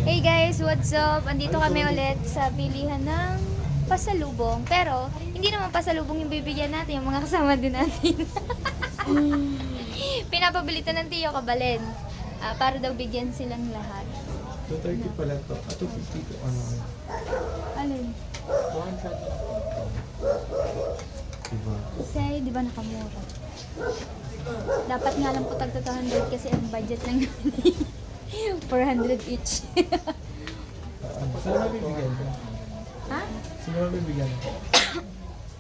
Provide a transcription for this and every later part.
Hey guys, what's up? Andito kami ulit sa bilihan ng pasalubong. Pero, hindi naman pasalubong yung bibigyan natin, yung mga kasama din natin. Pinapabilitan ng Tiyo Kabalen. Para daw bigyan silang lahat. 230 pala to. 250 to ano. Alin? 200. Diba? Say, di ba nakamura? Dapat nga lang po tag 200 kasi ang budget lang natin. 400 each. Sino mabibigyan ko? Ha? Sino mabibigyan ko?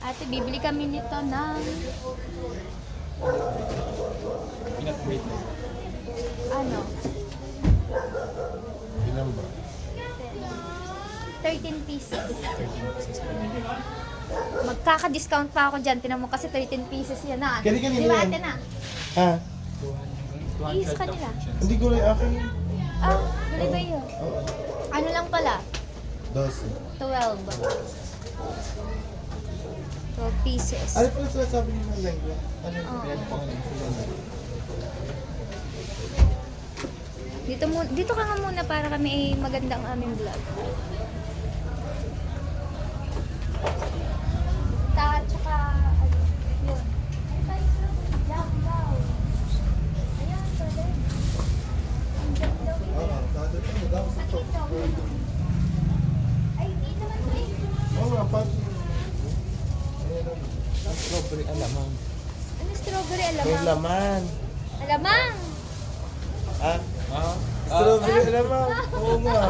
Ate, bibili kami nito ng ano? Ilan ba? 13 pieces. Magkaka-discount pa ako dyan. Tinan mo kasi 13 pieces yan na. Kani-kanina Di ba yan? ate na? Ha? Iis ka nila. Hindi ko lang akin. Dali ba yun? Oo. Ano lang pala? 12. 12. 12 pieces. Ano pala sinasabi niyo ng lengua? Ano yung Oo. pinagpapangalan ko? Dito ka nga muna para kami ay maganda ang aming vlog. Tsaka, ano, yun. Langaw. Ayan, pala. Ang ganda daw yun. Oo, dadating daw sa to. Ay, di naman to eh. Oo nga, pag... Strawberry alamang. Ano strawberry May alamang? laman. Alamang! Ah? Strawberry alamang. Oo nga.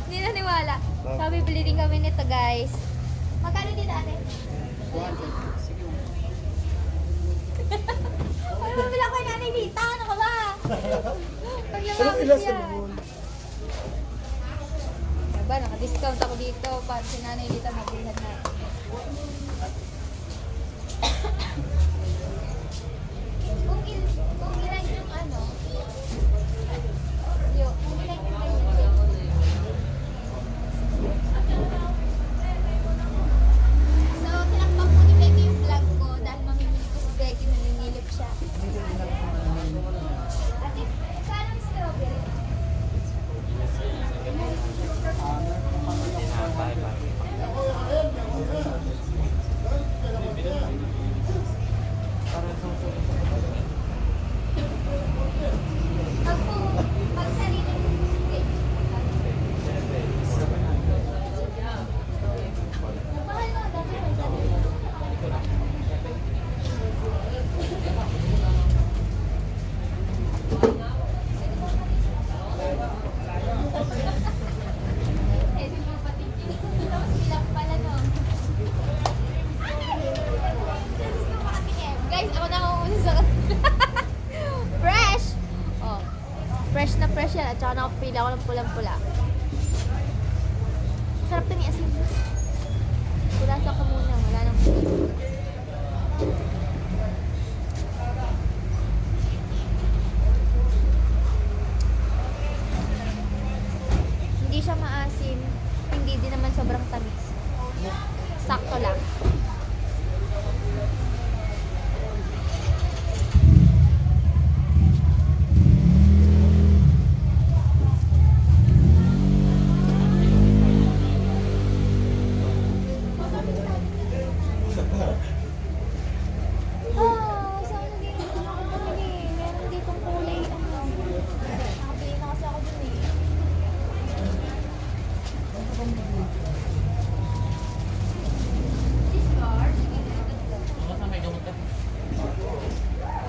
Hindi naniwala. Sabi, bili din kami nito, guys. Magkano dito, ate? 200. Ay, mabila ko yung nanay dito. Ano ka ba? Pag Pero lumapit ilan sa yan. buwan? Diba, naka-discount ako dito para si nanay dito mabilhan na. Kung ilan yung ano, kung ilan yung ganyan. So, tinakpak ko ni Becky yung vlog ko dahil mamimili ko si Becky, naninilip siya. Ate, saan ang strawberry? Pag sarili mahal mo, dati may sarili. Eh, di mo pati tapos bilang pala, no? Guys, ako na uunin sa fresh! Oh, fresh yan. At saka nakapila ako ng pulang-pula. Sarap ito ni asin. Pulasa ka muna. Wala nang hindi siya maasim. Hindi din naman sobrang tamis. Sakto lang. Sana din ako bumili. Meron ditong kulay. Nakabili na kasi ako dun eh.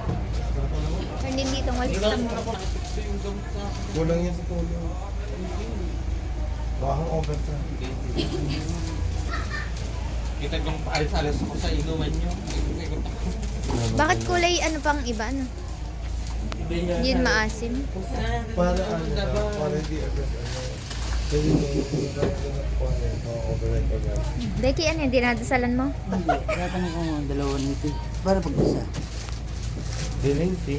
Meron din ditong walis tambak. Kulang yan sa tulong. Baka overtime. Kita kong paalis-alis ako sa inuman nyo. Ikot ako. Bakit kulay ano pang iba? Ano? Hindi yun maasim. Para ano na, para hindi agad ano. Kasi override agad. Becky, ano yung dinadasalan mo? Hindi, tinatanong ko mga dalawa nito. Para pag-isa. Dilinti.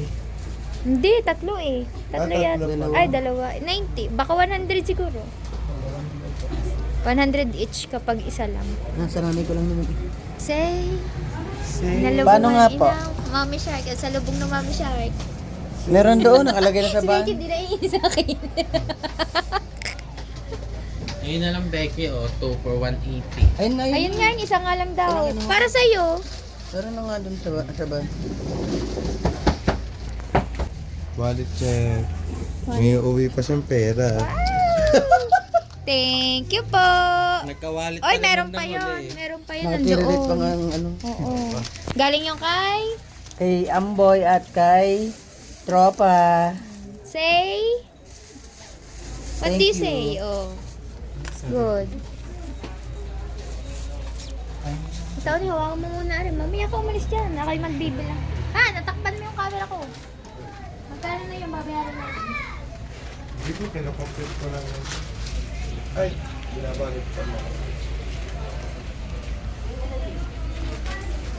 Hindi, tatlo eh. Tatlo Ah, yan. tatlo Ay, dalawa. 90. Baka 100 siguro. 100 each kapag isa lang. Nasa nanay ko lang naman. Say, Say, nalubungan Paano nga po? Mami Shark. Sa lubong ng Mami Shark. Meron doon, nakalagay na sa Si van. Becky, di na iinis sa akin. Ayun na lang, Becky, 2 for 180. Ayun na yun. Ayun nga, yung isa nga lang daw. Ano? Para sa'yo. Tara na nga dun sa van. Wallet check. May uwi pa siyang pera. Thank you po. Nagkawalit Oy, meron pa yun. Meron pa yun Nakatirilit pa nga nandoon. ang ano. Oo. Galing yung kay Kay Amboy at kay Tropa. Say. What Thank do you you. say? Oh. Good. Ikaw ni, hawakan mo muna rin. Mamaya ako umalis dyan. Ako'y magbibilang. Ha, natakpan mo yung camera ko. Magkano na yung babayaran natin? Hindi ko, kinakomplete ko lang. Ay, binabalik pa mo.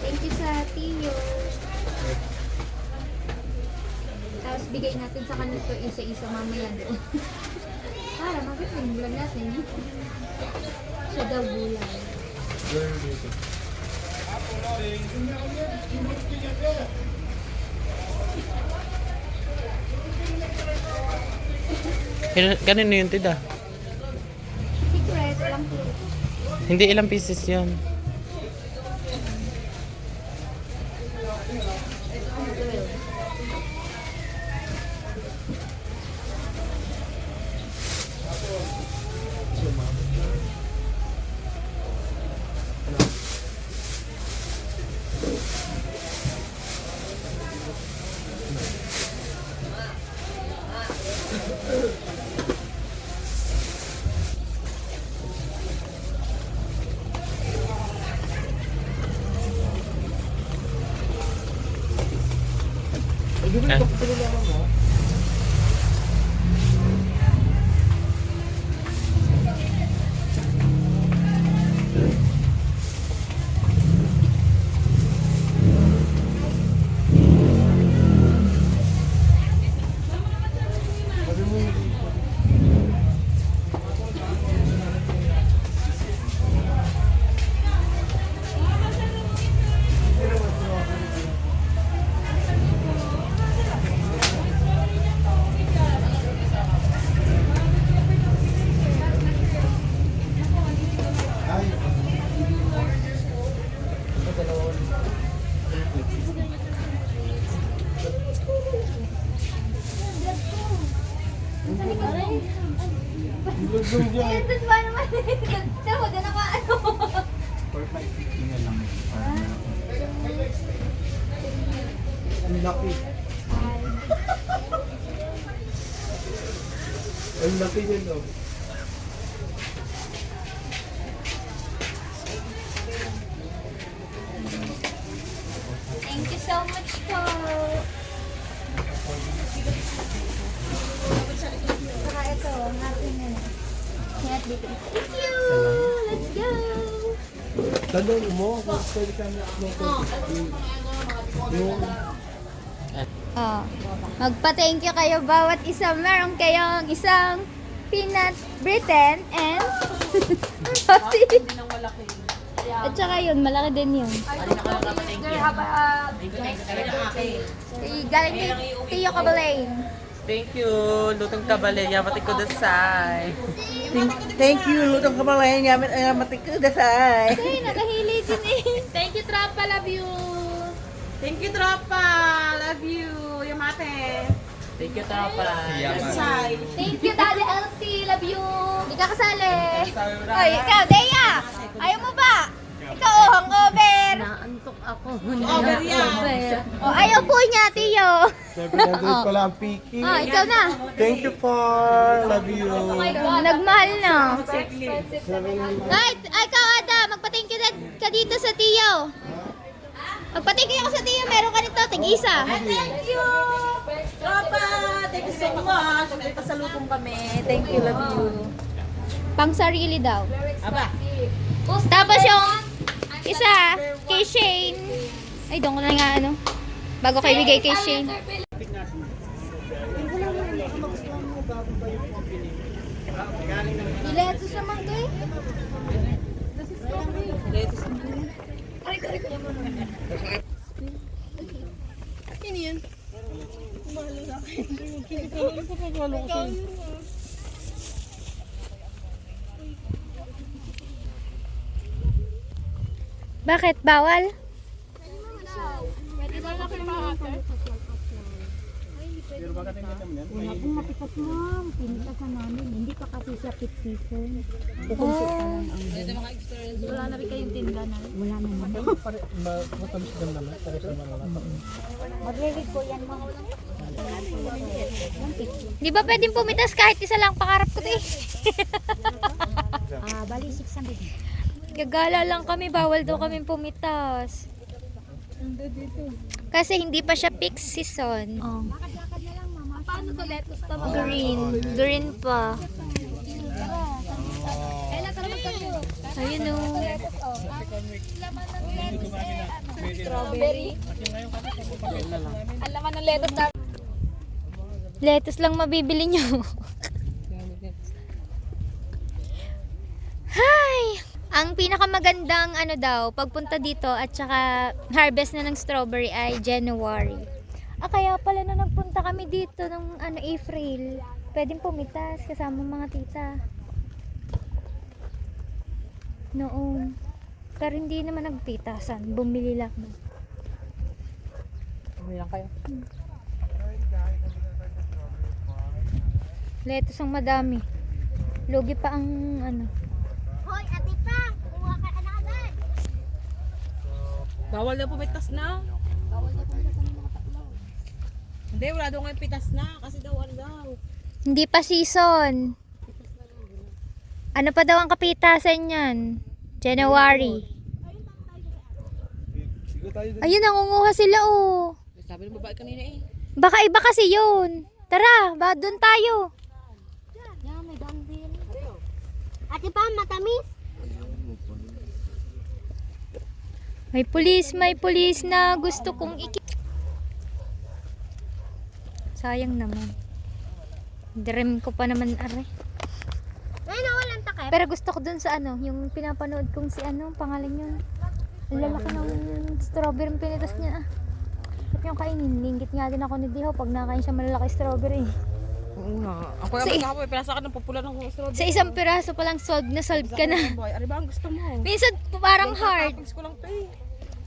Thank you sa Tiyo. Tapos bigay natin sa kanila ito isa-isa mamaya doon. Para mag-film vlog natin. Siya daw gulay. Girl dito. Kanino yun, tida? Secret lang po. Hindi ilang pieces yun. Ah. Ito ba naman? Ito mo, doon ako ano. Ang laki. Ang laki niya, no? Thank you so much po. Saka ito, ang ating ano. Hinat dito. Thank you! Let's go! Tanong mo, kung pwede ka na yung Oh, magpa-thank you kayo bawat isa. Meron kayong isang peanut Britain and sausage. At saka yun, malaki din yun. Galing kay Tiyo Cabalain. Thank you, Lutong Kabale. Yamatid ko dasay. Thank you, Lutong Kamalayan. Gamit ang matik ko dasay. Ay, nakahili din eh. Thank you, Tropa. Love you. Thank you, Tropa. Love you. Yamate. Thank you, Tapa. Sai. Thank you, Daddy Elsie. Love you. Hindi ka kasali. Oy, ikaw, Deya. Ayaw mo ba? Ikaw, oh, hangover. Naantok ako. Over yan. Oh, ayaw po niya, Tiyo. 700 pala ang piki. Oh, ikaw na. Thank you po. Love you. Nagmahal na. Ay, ikaw, Ada. Magpa-thank you ka dito sa Tiyo. Magpa-thank you ako sa Tiyo. Meron ka nito. Tig-isa. Thank you. Tropa. Thank you so much. May pasalubong kami. Thank you. Love you. Pang sarili daw. Aba. Tapos yung isa, kay Shane. Ay, doon ko na nga ano. Bago ko ibigay kay Shane. Iletos naman to eh. Bakit? Bawal? Wala pong mapitas ma'am. Pinitasan namin. Hindi pa kasi siya peak season. Oh. Wala na rin kayong tinda na. Wala naman. Matamis lang naman. Tapos naman naman. Magre-read po yan mga. Di ba pwedeng pumitas kahit isa lang pangarap ko to eh? Bali 600. Gagala lang kami, bawal daw kami pumitas. Kasi hindi pa siya peak season. Oh. Paano to lettuce to? Green pa. Ayun o. Strawberry. Ang laman ng lettuce na. Lettuce lang mabibili nyo. Hi! Ang pinakamagandang ano daw, pagpunta dito at saka harvest na ng strawberry ay January. Kaya pala na nagpunta kami dito ng April. Pwedeng pumitas kasama mga tita. Noon. Pero hindi naman nagpitasan. Bumili lang. Bumili lang kayo. Lettuce ang madami. Lugi pa ang Hoy, ate pa! Kuha ka na agad! Bawal na pumitas na. Hindi, wala daw ngayon pitas na. Kasi daw ano daw. Hindi pa season. Ano pa daw ang kapitasan yan? January. Sige tayo din. Ayun, nangunguha sila oh. Sabi ng babae kanina eh. Baka iba kasi yun. Tara, ba doon tayo. Yan, may daan din. Ate pa, matamis! May pulis na gusto kong Sayang naman. Dream ko pa naman are. Ay, nawalan takip. Pero gusto ko dun sa yung pinapanood kong si pangalan yun. Ang lalaki ng strawberry yung pinitas niya. Sarap yung kainin. Linggit nga din ako ni Diho pag nakain siya malalaki strawberry. Oo nga. Ako yung Sa- kahapon, pinasa ka ng popular ng strawberry. Sa isang piraso pa lang solve ka na. Ano ba ang gusto mo? Minsan parang heart. Toppings ko lang to eh.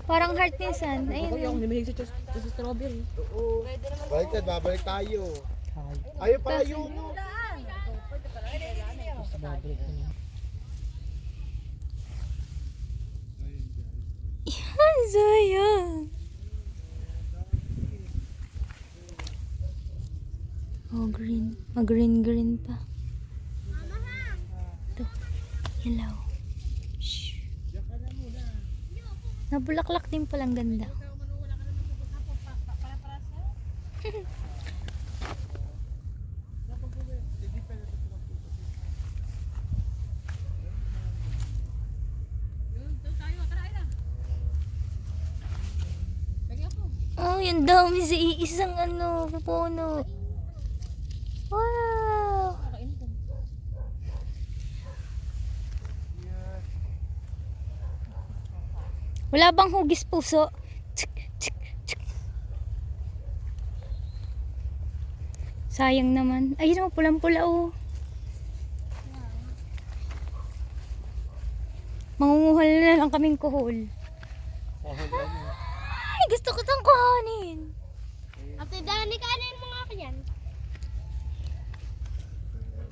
Parang heart minsan. Ako yung Ayun. nimilig sa strawberry. Oo. Baliktad, babalik tayo. Ayaw pala yung... Yan, sayang. Oh, green. Green pa. Ito. Yellow. Shh. Nabulaklak din palang ganda. Oh, yung dami sa iisang puno. Wow! Wala bang hugis puso? Tsk, tsk, tsk. Sayang naman. Ayun mo, pulang-pula oh. Mangunguhol na lang kaming kuhol. Ay, gusto ko tang kuhanin. Ate Dani, kanin mo nga yan.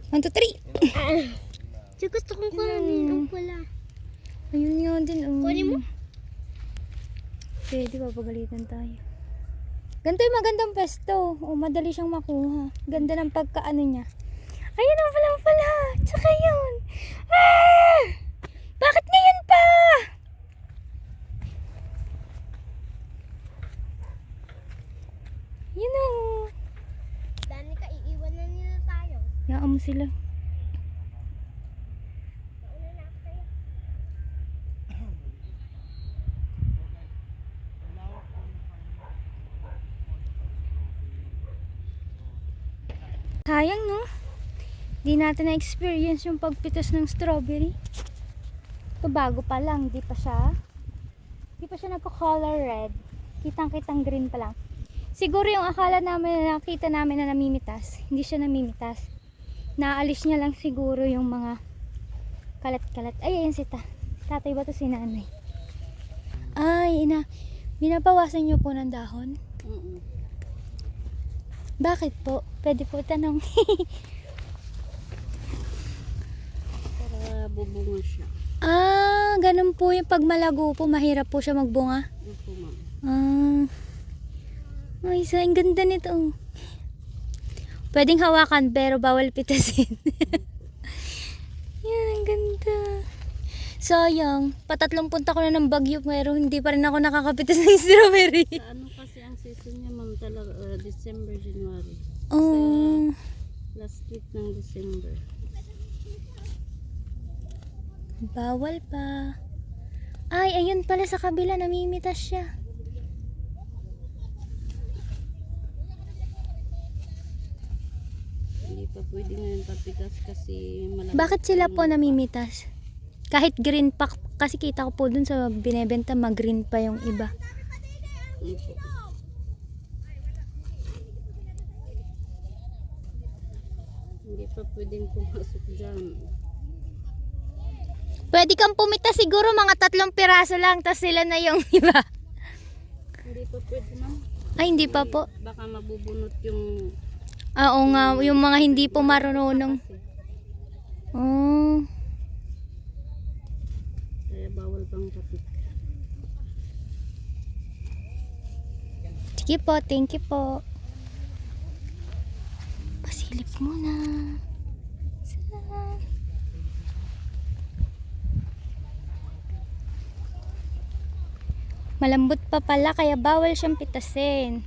1, 2, 3. Kasi gusto kong kunin ang pula. Ayun nga din oh. Kunin mo? Pwede ba pagalitan tayo? Ganito yung magandang pesto. O, madali siyang makuha. Ganda ng pagkaano niya. Ayun ang pala. Tsaka yun. Ah! Bakit ngayon pa? Yun o. Dani ka, iiwan na nila tayo. Yaan mo sila. Nauna na ako sa'yo. Sayang no? Di natin na-experience yung pagpitas ng strawberry. Ito bago pa lang, di pa siya nagko-color red. Kitang-kitang green pa lang. Siguro yung akala namin na nakita namin na namimitas, hindi siya namimitas. Naalis niya lang siguro yung mga kalat-kalat. Ay, ayan si tatay ba to si nanay? Ay, binabawasan niyo po ng dahon? Mm-mm. Bakit po? Pwede po tanong. Para bubunga siya. Ganun po yung pag malago po, mahirap po siya magbunga. Opo, ma'am. Ay, ang ganda nito. Pwedeng hawakan pero bawal pitasin. Yan, ang ganda. Sayang, patatlong punta ko na ng Bagyo pero hindi pa rin ako nakakapitas ng strawberry. Sa ano kasi ang season niya, ma'am, talaga December, January. Oh, Last week ng December. bawal pa. Ay, ayun pala sa kabila, namimitas siya. Hindi pa pwede ngayon papitas kasi malaki. Bakit sila po namimitas? Kahit green pa, kasi kita ko po dun sa binebenta, mag-green pa yung iba. Hindi pa pwedeng pumasok dyan. Pwede kang pumita siguro mga 3 piraso lang, tas sila na yung iba. Hindi pa pwede, ma'am. Ay, hindi pa po. Baka mabubunot yung Oo nga, yung mga hindi po marunong. Oh. kaya bawal pang kapit. Sige po, thank you po. Pasilip muna. Salamat. Malambot pa pala, kaya bawal siyang pitasin.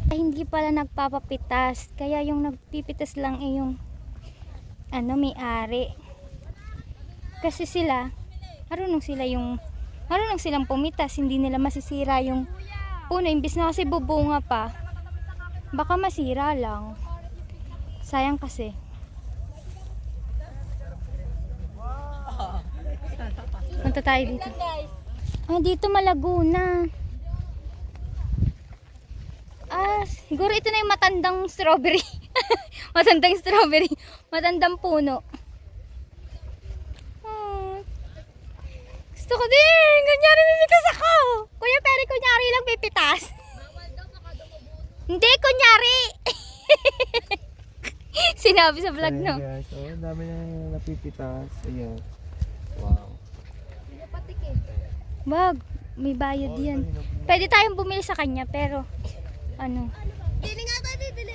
Ay, hindi pala nagpapapitas. Kaya yung nagpipitas lang ay yung may-ari. Kasi sila, marunong silang pumitas. Hindi nila masisira yung puno. Imbis na kasi bubunga pa, baka masira lang. Sayang kasi. Punta tayo dito. Dito malago na. Siguro ito na yung matandang strawberry. Matandang strawberry. Matandang puno. Gusto ko din. Kunyari pipitas ako. Kuya, pero kunyari lang pipitas. Hindi, kunyari. Sinabi sa vlog, no? Guys, ang dami na napipitas. Ayan. Wow. Wag, may bayad yan. Pwede tayong bumili sa kanya, pero ano? Hindi nga tayo bibili.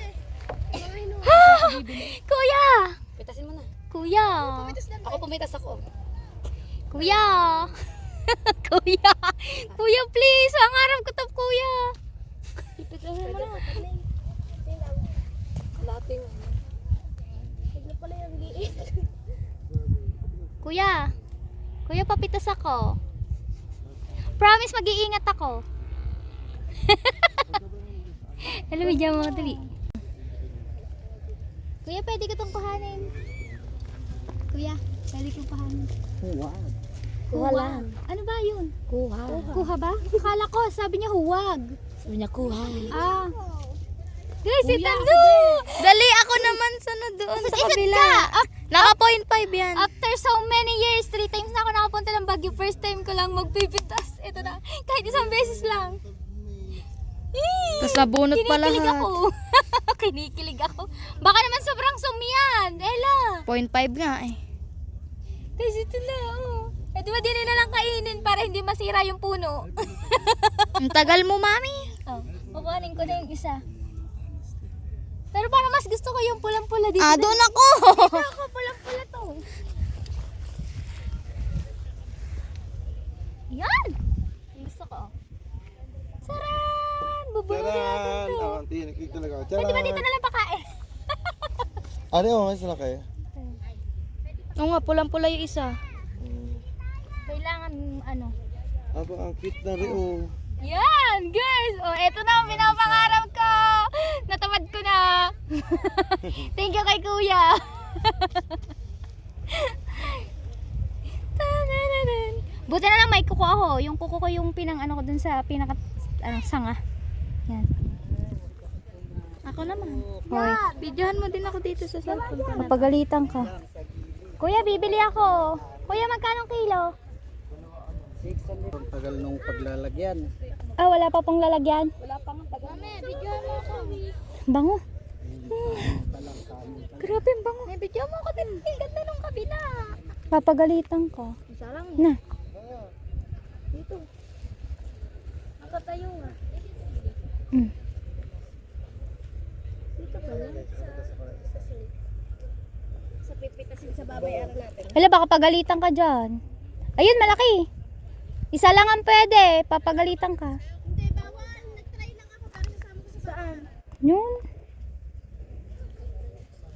Kuya! Pitasin mo na. Kuya! Ako pumitas ako. Kuya! Kuya! Kuya, please! Ang harap ko to, kuya! Pitasin mo na. Lating. Tignan pala yung liit. Kuya! Kuya, papitas ako. Promise, mag-iingat ako. Alam mo dyan mga dali. Kuya, pwede ko itong kuhanin. Kuya, pwede ko kuhanin. Kuha. Ano ba yun? Kuha. Kuha ba? Akala ko, sabi niya huwag. Sabi niya kuha. Guys, ito Dali, ako naman sunod doon sa kabila. Naka 0.5 yan. After so many years, 3 times na ako nakapunta ng Baguio. First time ko lang magpipitas. Ito na. Kahit isang beses lang. Tapos nabunot pa Kinikilig lahat. ako. Kinikilig ako. Baka naman sobrang sumiyan. Ella. 0.5 nga eh. Guys, ito na. Eh, di ba din na lang kainin para hindi masira yung puno? Ang tagal mo, mami. Kukuhanin ko na yung isa. Pero parang mas gusto ko yung pulang-pula dito. Doon ako. Dito ako, pulang-pula to. Yan! Yung gusto ko. Saran! Bubulong natin to. Tinikik talaga. Pwede ba dito na lang pakain? Ano yung mas laki? Oo nga, pulang-pula yung isa. Kailangan ano. Ang cute na rin oh. Yan, guys! Eto na ang pinapangarap ko! Natamad ko na! Thank you kay kuya! Buti na lang may kuko ako. Yung kuko ko yung pinang ano ko dun sa pinaka sanga. Yan. Ako naman. Hoy. Videohan mo din ako dito sa cellphone ko na. Napagalitan ka. Kuya, bibili ako. Kuya, magkano kilo? Ang tagal nung paglalagyan. Ah, wala pa pong lalagyan. Mami, video mo ako. Bango. Grabe ang bango. May video mo ako din. Ang ganda nung kabila. Papagalitan ka. Isa lang. Na. Dito. Nakatayo nga. Mm. Dito pala. Sa pipitasin sa babayaran natin. Hala, baka pagalitan ka dyan. Ayun, malaki. Isa lang ang pwede. Papagalitan ka. Hindi, bawal. Nag-try lang ako para sasama ko sa saan? Yun.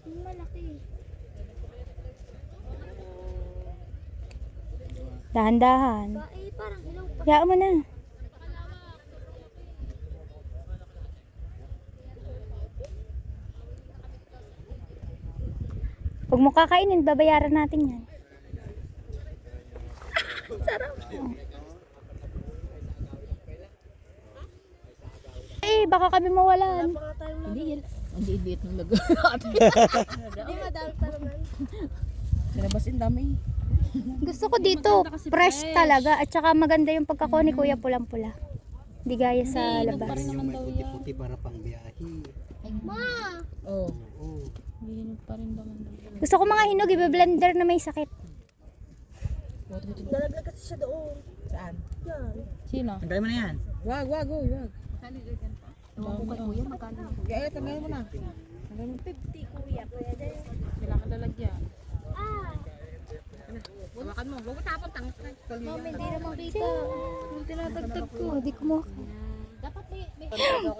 Yung malaki. Dahan-dahan. Parang ilaw pa. Hayaan mo na. Huwag mo kakainin, babayaran natin yan. Eh, baka kami mawalan. Hindi yan. Hindi idiot ng lagot. Hindi, madami pa naman. Sinabasin dami. Gusto ko dito, fresh talaga. At saka maganda yung pagkako ni Kuya pulang-pula. Hindi gaya sa labas. Yung may puti-puti para pang biyahe. Ma! Oo. Oo. Gusto ko mga hinog, i-blender na may sakit. Nalaglag kasi siya doon. Saan? Yan. Sino? Tanggalin mo na yan. Wag. Ewan ko kay kuya, magkano? Kaya, tanggalin mo na. 50 kuya. Pwede. Sila ka lalagyan. Ah! Hawakan mo. Huwag mo tapon tang. Mami, hindi naman kita. Yung tinatagtag ko. Hindi ko mo. Dapat may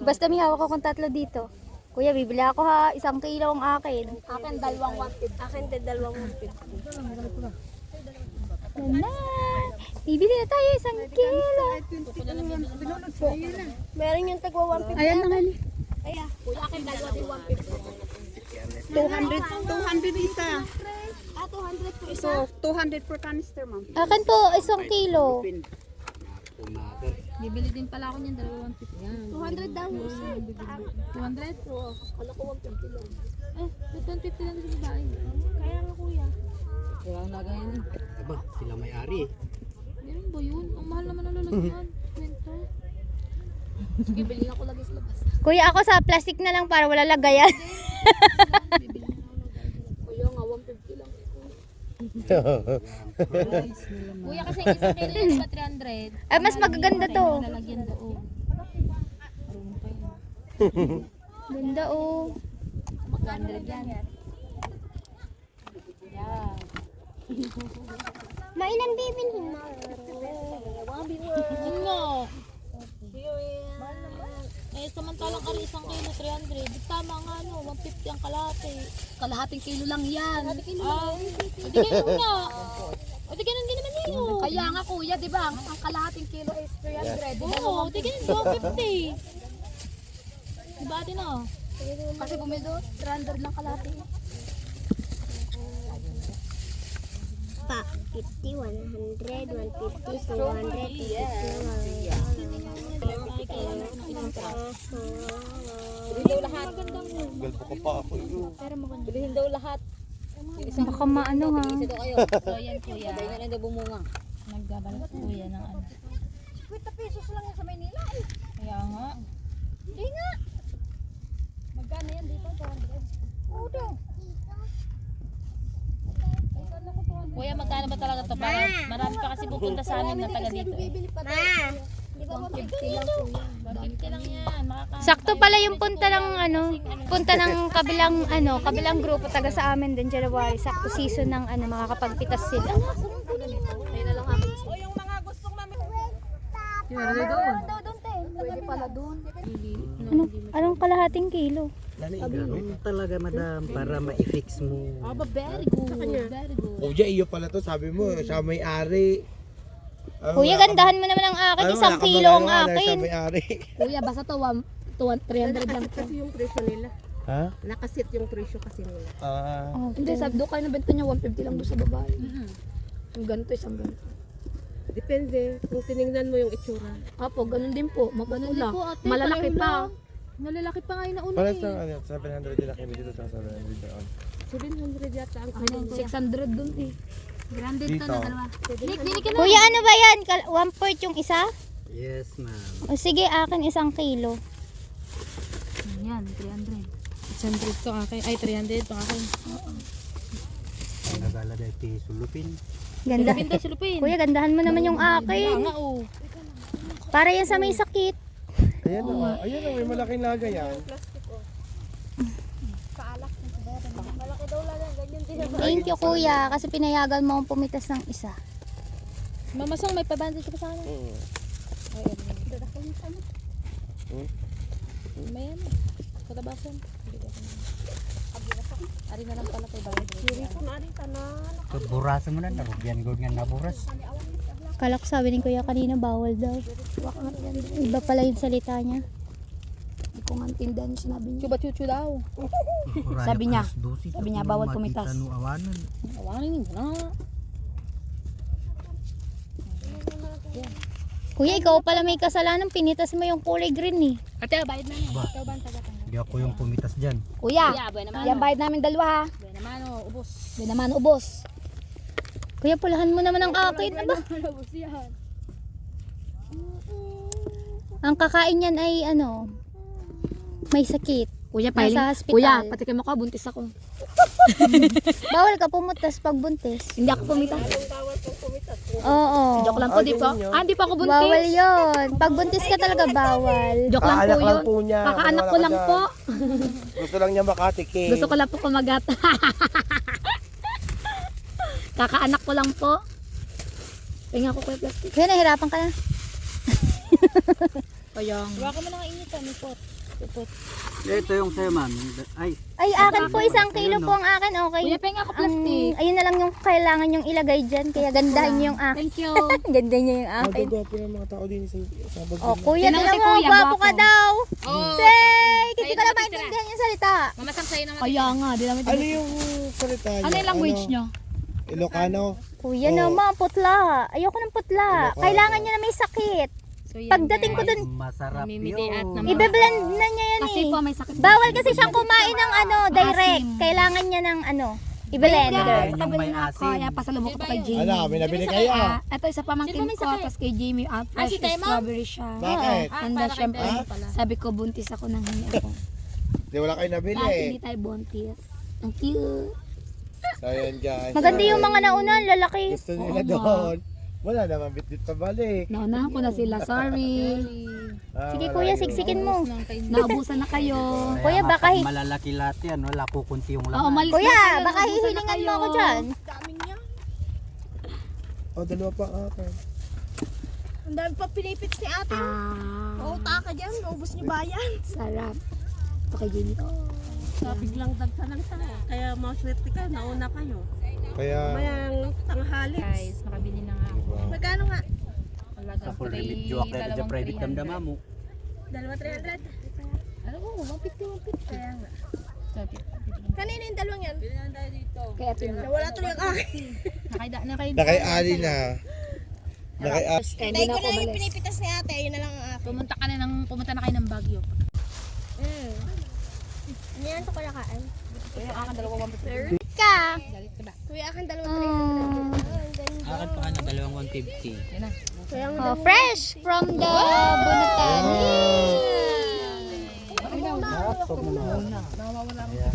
Basta may hawak akong tatlo dito. Kuya, bibili ako ha. 1 kilo ang akin. akin dalawang 150. Akin din dalawang 150. Na. Bibili na tayo 1 kilo. Meron yung tagwa 150. Ayan na nga. Kaya, kuya, akin dalawa din 150. 200 isa. Ah, 200 po isa. So, 200 per canister, ma'am. Akin po 1 kilo. Bibili din pala ako niyan, 250. 200 daw isa. 200? Oo, akala ko 150 lang. Eh, 250 lang sa babae. Kaya nga kuya. Wala na ganyan. Aba, sila may-ari. Meron ba yun? Ang mahal naman ang lalagyan. Kwento. Sige, bilhin ako lagi sa labas. Kuya, ako sa plastic na lang para wala lagayan. Kuya nga, 150 lang. Kuya, kasi yung isang kilo yun, diba 300? Ay, mas magaganda to. Lalagyan doon. Ganda oh. 200 yan. Yan. Mainan bibilhin mo. Ano? Eh, samantalang kali 1 kilo 300. Di tama nga ano, 150 ang kalahati. Kalahating kilo lang yan. Kalahating kilo lang. O di ganun nga. O di ganun din naman yun. Kaya nga kuya, di ba? Ang kalahating kilo is 300. Oo, di ganun 250. Diba atin o? Kasi bumili doon, 300 lang kalahati. Pa, 50, 100, 150, 200, 50, Bilhin daw lahat. Galpo ka pa ako yun. Bilhin daw lahat. Baka maano ha. Isa daw kayo. So yan kuya. Dahil na lang daw bumunga. Nagbabalot kuya ng ano. 50 pesos lang yan sa Maynila eh. Kaya nga. Hindi nga. Magkano yan dito? 200. Oo daw. Kuya, magkano ba talaga to? Para marami pa kasi pupunta sa amin na taga dito eh. Bibili pa tayo. Di ba 150 lang kuya? 150 lang yan. Makaka- Sakto pala yung punta ng punta ng kabilang grupo taga sa amin din January. Sakto season ng makakapagpitas sila. Ayun na lang ako. Pwede pala doon. Anong kalahating kilo? Ganun talaga, madam, para ma-fix mo. Aba, very good. Very good. Kuya, iyo pala to. Sabi mo, siya may-ari. Kuya, gandahan mo naman ang akin. 1 kilo ang akin. Siya may-ari. Kuya, basta to 300 lang to. Kasi yung presyo nila. Ha? Nakasit yung presyo kasi nila. Hindi, sabi doon kayo nabenta niya 150 lang doon sa babae. Yung ganito, isang ganito. Depende kung tinignan mo yung itsura. Apo, ganun din po. Mapapula. Malalaki pa. Malalaki pa nga yung nauna Pares ng 700 din na dito sa 700 doon. 700 yata ang Ayun, 600 doon eh. Grounded Dito. to na dalawa. Dili ka na. Kuya, ano ba yan? 1/4 yung isa? Yes, ma'am. O sige, akin 1 kilo. Yan, 300. 600 to akin. Ay, 300 to akin. Nagala dahil sulupin. Ganda. Pinta silupin. Kuya, gandahan mo naman yung Nga akin. oh. Para yan sa may sakit. Ayan o. Ayan o. May malaking laga yan. Thank you, kuya. Kasi pinayagan mo akong pumitas ng isa. Mamasang may pabandage ko sa akin. May ano. Katabasan. Ari na lang pala kay Bayan. Burasan mo na, narugyan ko nga naburas. Kala ko sabi ni kuya kanina bawal daw. Iba pala yung salita niya. Hindi ko nga tindahan yung sinabi niya. Chuba-chuchu daw. Sabi niya bawal pumitas. Awanin mo na. Kuya, ikaw pala may kasalanan. Pinitas mo yung kulay green eh. Ate, bayad na na. Ikaw ba ang tagatang? Hindi ako yung pumitas dyan. Kuya, yan bayad namin dalawa ha. Buhay naman o, ubos. Buhay naman o, ubos. Kuya, pulahan mo naman ang akin. Aba, ang kakain niyan ay ano, may sakit. Kuya, Nasa hospital. Kuya, pati kay mo ka, buntis ako. Bawal ka pumutas pag buntis. Hindi ako pumitas. Oo. Joke lang po, di po. Hindi pa ako buntis. Bawal yon. Pag buntis ka talaga bawal. Joke lang po Kaanak yun. lang po niya. Kakaanak Wala ko ka lang dyan. po. Gusto lang niya makatikim. Gusto ko lang po kumagat. Kakaanak ko lang po. Tingnan ko kuya plastic. Kuya, nahirapan ka na. Kayang. Baka mo na nga init ni pot. Ito yung sa'yo, ma'am. Ay, Ay, akin po 1 kilo po ang akin. Okay. Kuya, penga ako plastic. Ayun na lang yung kailangan yung ilagay dyan. Kaya gandahan niyo yung akin. Thank you. Ganda niyo yung akin. Magagawa po ng mga tao din sa bagay. Oh, kuya, Tingnan mo tingnan si mo. kuya, Gwapo gwapo. ka daw. Oh. Say! Hindi Ayun ko na naman, maintindihan yung salita. Mamasang sa'yo naman. Kaya nga, di namin. Ano yung salita niya? Ano yung language nyo? Ilocano? Kuya Oh. naman, putla. Ayoko ng putla. Ano ka? Kailangan niya na may sakit. So, yan, Pagdating ko dun, masarap Mimili at yun. naman. ibe-blend na niya yan Kasi eh. po may sakit. Bawal kasi siyang kumain ng ano, direct. Asim. Kailangan niya ng ano, i-blender. Yung may asin. Kaya pasalubok ko kay Jamie. Ano, binabili kayo? Ito isa pamangkin ko, tapos kay Jamie, fresh strawberry siya. Bakit? And syempre, sabi ko buntis ako nang hingi ako. Di wala kayo nabili Kahit eh. hindi tayo buntis. Ang cute. So yan guys. Maganda yung mga nauna, lalaki. Gusto nila doon. Wala naman bitbit pa balik. Naunahan ko na sila, sorry. Sige kuya, siksikin mo. Naubusan na kayo. Kuya, baka Malalaki lahat yan. Wala kukunti yung Oo, laman. malis na Kuya, kayo, baka naubusan na hihilingan mo kayo. ako dyan. Oh, dalawa pa akin. Ang dami pa pinipit si ate. Ah, Taka dyan, naubos niyo bayan. sarap. Ito kay Jamie. Biglang dagsa ng tanga. Kaya maswerte ka, nauna kayo. Kaya, Mayang tanghali. Guys, makabili na nga ako. Magkano nga? Sa full limit joke na dyan private damdama mo. 2,300. Ano ko, 150. Kaya nga. Kanina yung dalawang yan. Kaya ito na. Nawala tuloy ang akin. nakay-ali na. Nakay-ali. Hindi Tayo na ko ako na yung malis. pinipitas ni ate. Ayun na lang ang akin. Pumunta na kayo ng Baguio. Ano yan ito kalakaan? Kuya, akin dalawa 150. Ka. Galit ka ba? Kuya, akin 2,300. Oh. Akin pa ka na 2,150. Ayun na. Kuya, ang Oh, fresh from the bunutan.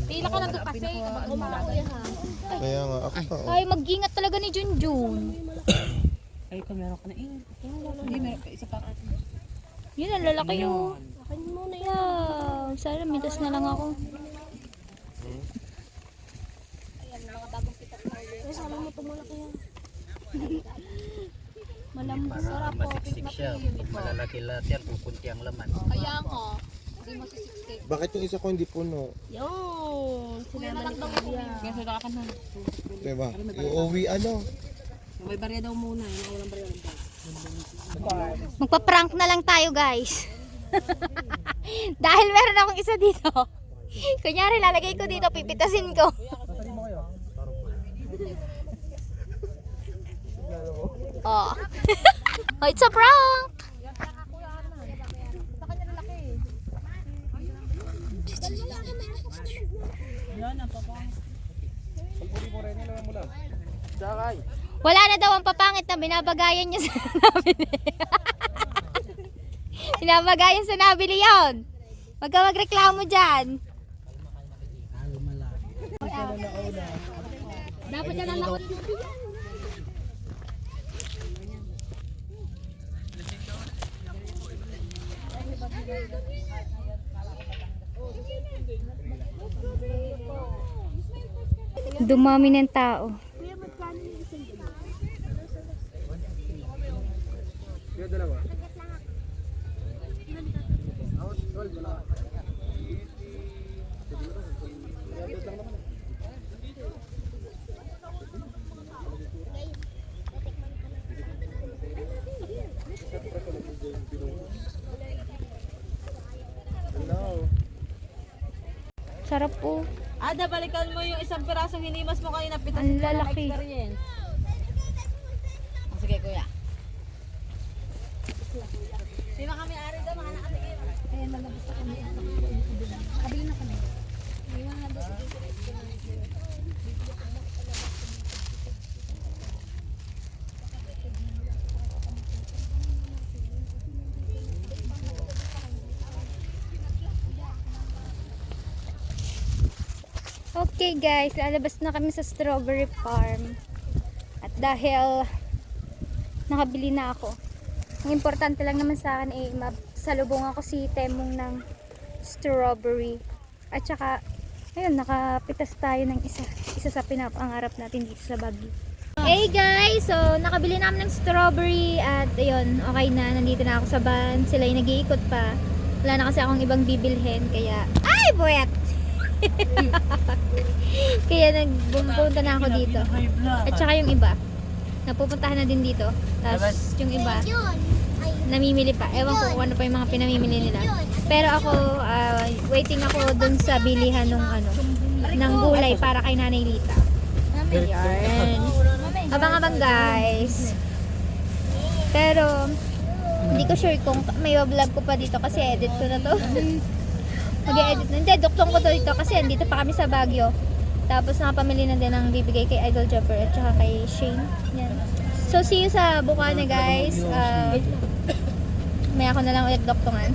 Pila ka lang doon kasi. Kaya nga, ako pa. Oh. Ay, mag-ingat talaga ni Junjun. Ay, kung meron ka na Hindi, meron ka isa pa. Yun, ang lalaki yun. akin muna yan. Wow, sana mitas na lang ako. Kasama mo ito malaki yan. Malambot. Para masiksik siya. Malalaki lahat yan. Kukunti ang laman. Kaya nga. Hindi mo sisiksik. Bakit yung isa ko hindi puno? Yun. Sinama ni Kuya. Kaya sa ka na. Diba? Uuwi ano? May barya daw muna. Walang barya ng bag. Magpa-prank na lang tayo, guys. Dahil meron akong isa dito. Kunyari, lalagay ko dito, pipitasin ko. Oh. Oh, it's a prank. Wala na daw ang papangit na binabagayan niya sa nabili. Binabagayan sa nabili yun. Huwag ka magreklamo dyan. Dapat yan ang laot. Dumami ng tao. Sarap po. Ada, balikan mo yung isang pirasong hinimas mo kanina. Pitas Ang mo ng lalaki. experience. Sige, kuya. Sino kami ari doon? Mga nakatingin. Ayan, malabas na kami. Kabili na kami. Iwan na doon. Okay guys, lalabas na kami sa strawberry farm. At dahil nakabili na ako, ang importante lang naman sa akin ay masalubong ako si Temong ng strawberry. At saka, ayun, nakapitas tayo ng isa sa pinapangarap natin dito sa Baguio. Hey guys, so nakabili namin ng strawberry at ayun, okay na, nandito na ako sa van. Sila yung nag-iikot pa. Wala na kasi akong ibang bibilhin, kaya, ay buwet! Kaya nagpupunta na ako dito. At saka yung iba, napupuntahan na din dito. Tapos yung iba, namimili pa. Ewan ko kung ano pa yung mga pinamimili nila. Pero ako, waiting ako dun sa bilihan ng gulay para kay Nanay Lita. Yan. Abang-abang guys. Pero, hindi ko sure kung may vlog ko pa dito kasi edit ko na to. Mag-edit na. Hindi, duktong ko to dito kasi andito pa kami sa Baguio. Tapos nakapamili na din ang bibigay kay Idol Jumper at saka kay Shane. Yan. So, see you sa Bukana guys. May ako na lang ulit doktongan.